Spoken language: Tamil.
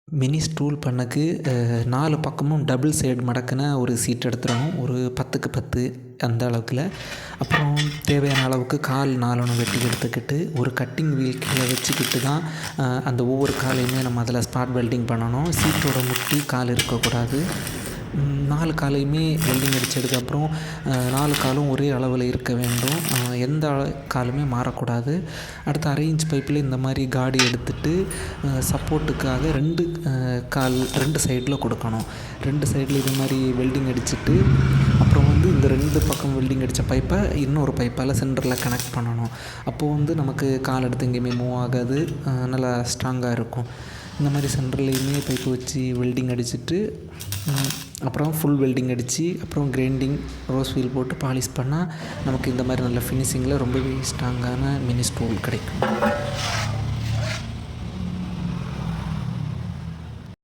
மினி ஸ்டூல் பண்ணக்கு 4 பக்கமும் டபுள் சைடு மடக்குன ஒரு சீட் எடுத்துடணும். ஒரு 10க்கு 10 அந்த அளவுக்குல. அப்புறம் தேவையான அளவுக்கு கால் 4 வெட்டி எடுத்துக்கிட்டு ஒரு கட்டிங் வீல் கீழே வச்சுக்கிட்டு தான் அந்த ஒவ்வொரு காலையுமே நம்ம அதில் ஸ்பாட் வெல்டிங் பண்ணணும். சீட்டோட முட்டி கால் இருக்கக்கூடாது. 4 காலையுமே வெல்டிங் அடித்ததுக்கப்புறம் 4 காலும் ஒரே அளவில் இருக்க வேண்டும். எந்த காலுமே மாறக்கூடாது. அடுத்து 1/2 இன்ச் பைப்பில் இந்த மாதிரி காடி எடுத்துகிட்டு சப்போர்ட்டுக்காக 2 சைடில் கொடுக்கணும். 2 சைடில் இது மாதிரி வெல்டிங் அடிச்சுட்டு அப்புறம் இந்த 2 பக்கம் வெல்டிங் அடித்த பைப்பை இன்னொரு பைப்பால் சென்டரில் கனெக்ட் பண்ணணும். அப்போது நமக்கு கால் எடுத்து எங்கேயுமே மூவ் ஆகாது, நல்லா ஸ்ட்ராங்காக இருக்கும். இந்த மாதிரி சென்டர்லேயுமே பைப்பு வச்சு வெல்டிங் அடிச்சுட்டு அப்புறம் ஃபுல் வெல்டிங் அடித்து அப்புறம் கிரைண்டிங் ரோஸ் வீல் போட்டு பாலிஷ் பண்ணால் நமக்கு இந்த மாதிரி நல்ல ஃபினிஷிங்கில் ரொம்பவே ஸ்ட்ராங்கான மினி ஸ்டூல் கிடைக்கும்.